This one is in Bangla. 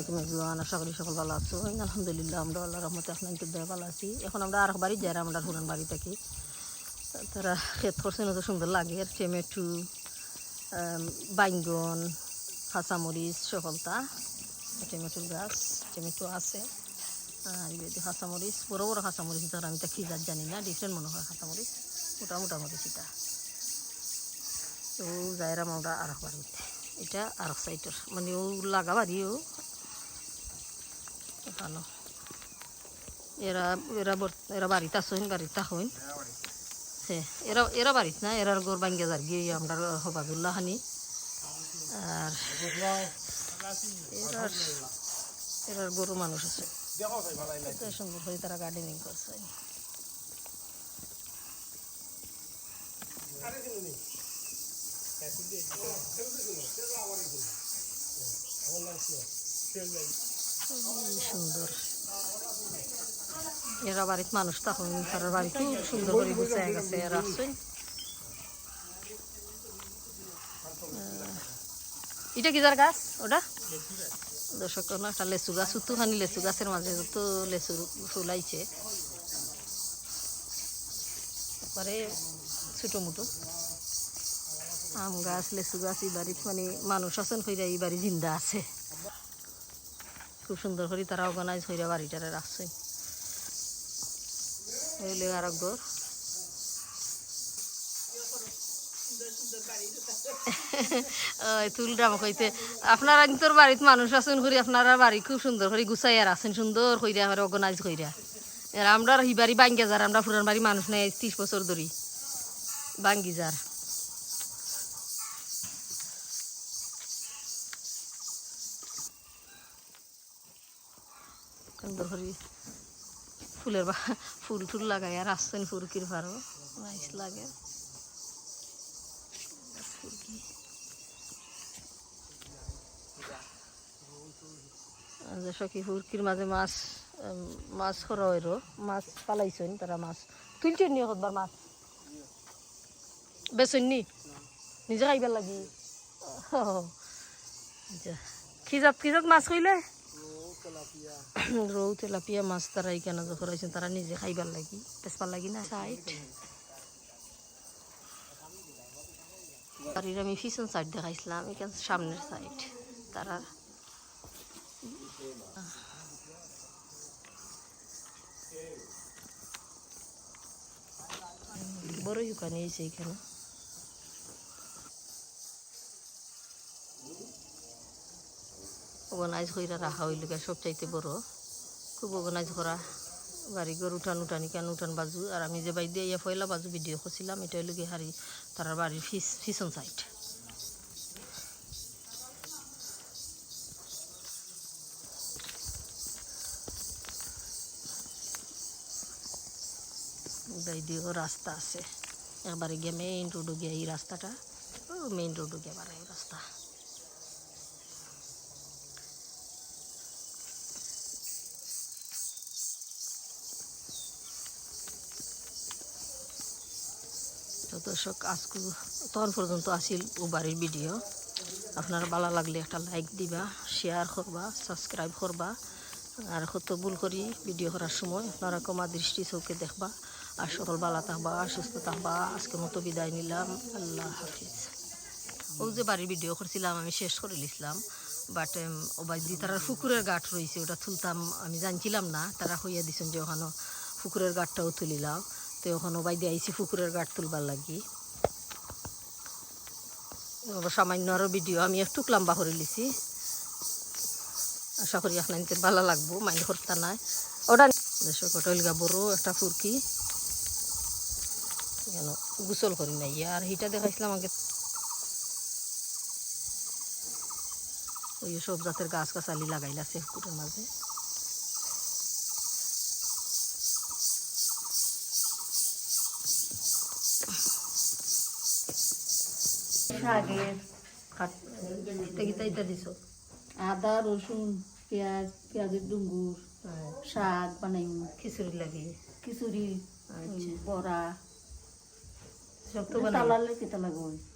এভরিওয়ান, আশা করি সকল ভালো আছো। আলহামদুলিল্লাহ আমরা আল্লাহর রহমতে আপনাদের দয়া ভালো আছি। এখন আমরা আর বাড়ি যাই, আমরা পুরান বাড়ি থাকি। তারা ক্ষেত করছেন, তো সুন্দর লাগে। টমেটো, বাইঙ্গন, কাঁচামরিচ সকলটা। টমেটোর গাছ, টমেটো আছে। আর এই কাঁচামরিচ, বড় বড় কাঁচামরিচ, ধর আমি তো খিজার জানি না, ডিফারেন্ট মনে হয় কাঁচামরিচ, মোটামুটি এটা। তো যাইরাম আমরা আর বাড়িতে, এটা আর সাইডের মানে ও লাগা বাড়িও ভালো। এরা এরা এরা বাড়িতে আসেন, গাড়িতে হইন হ্যাঁ। এরা বাড়িত না, এরার গোর বাঙ্গে যার গিয়ে আমরা হবাবুল্লাহ হানি। আর এরার গরু মানুষ আছে, সুন্দর করে তারা গার্ডেনিং করছে। সুন্দর এরা বাড়িতে মানুষ তখন তার বাড়ি খুব সুন্দর করে গুছায় গেছে। এরা আসছেন, এটা কি যার গাছ ওটা দর্শক, একটা লেচু গাছ, উত্তুখানি লেচু গাছের মাঝে তো লেচুর ফুল আইছে। তারপরে ছোটো মোটো আম গাছ, লেচু গাছ। এই বাড়িতে মানে মানুষ আছেন হইরা, এই বাড়ি জিন্দা আছে। খুব সুন্দর করে তারা অর্গানাইজ হইরা বাড়িটারে রাখছে। হইলে আর ঘর তুলরাম কইতে আপনারা কিন্তু বাড়িতে মানুষ আছেন করি, আপনারা বাড়ি খুব সুন্দর করে গুছাই আর আছেন, সুন্দর কইরা অর্গানাইজ কইরা। আমরা হি বাড়ি বাঙ্গি যার, আমরা পুরান বাড়ি মানুষ নেই 30 বছর ধরি বাঙ্গি যার। সুন্দর করে ফুলের ফুল টুল লাগাই আর আসছেন ফুরকির ভারও নাইস লাগে। সখী ফুরকির মাঝে মাছ খরা হইল, মাছ পালাইছেন তারা, মাছ তুলছেন নি কতবার, মাছ বেছেন নি নিজে খাইবার লাগি। খিজাত মাছ কইলে রৌ তেলাপিয়া মাছ তারা এখানে করাইছেন, তারা নিজে খাইবার লাগি, বেচবার লাগি না। সাইড বাড়ির আমি পিছন সাইড দেখাইছিলাম, এখানে সামনের সাইড তারা। বড় দোকানে এসে এখানে অর্গানাইজ করে রাখা হইল, সবচাইতে বড়, খুব অর্গানাইজ করা বাড়ি ঘর। উঠানি কেন উঠান বাজু। আর আমি যে বাড়ি দিয়ে পয়লা বাজু ভিডিও করছিলাম, এটা হইল গিয়ে হারি তার বাড়ির পিছন সাইড। দিয়েও রাস্তা আছে, একবারে গিয়ে মেইন রোডও গিয়ে এই রাস্তাটা, মেইন রোডও গিয়ে বাড়াই রাস্তা। তো দর্শক আজকে তখন পর্যন্ত আসিল ও বাড়ির ভিডিও। আপনারা ভালো লাগলে একটা লাইক দিবা, শেয়ার করবা, সাবস্ক্রাইব করবা। আর কত ভুল করি ভিডিও করার সময়, আপনারা কমা দৃষ্টি চোখে দেখবা। আর সকল ভালো থাকবা, সুস্থ থাকবা। আজকের মতো বিদায় নিলাম, আল্লাহ হাফিজ। ও যে বাড়ির ভিডিও করছিলাম আমি শেষ করে লিখলাম, বাট ও বাড়ি তারা পুকুরের গাঠ রয়েছে, ওটা তুলতাম আমি জানছিলাম না। তারা হইয়া দিছেন যে ওখানে পুকুরের গাঠটাও তুলিলাম। তো ওখানে বাই দিয়ে আইসি পুকুরের গাঠ তুলবার লাগি। সামান্য আরও ভিডিও আমি একটু লম্বা করে লিছি, আশা করি আপনাদের ভালো লাগবো, মাইন্ড করতে নাই। ওটা দেশক ওটা বড় একটা ফুরকি কেন গোসল করি নাই। আর হিটা দেখাইছিলাম আগে, ওই সব জাতের গাছ গাছালি লাগাইলাছে পুকুরের মাঝে। আদা রসুন পেঁয়াজ, পেঁয়াজের ডুঙ্গুর, শাক বানাই, খিচুড়ি লাগে, খিচুড়ি, বড়া সব তো তালালে কেতা লাগবে।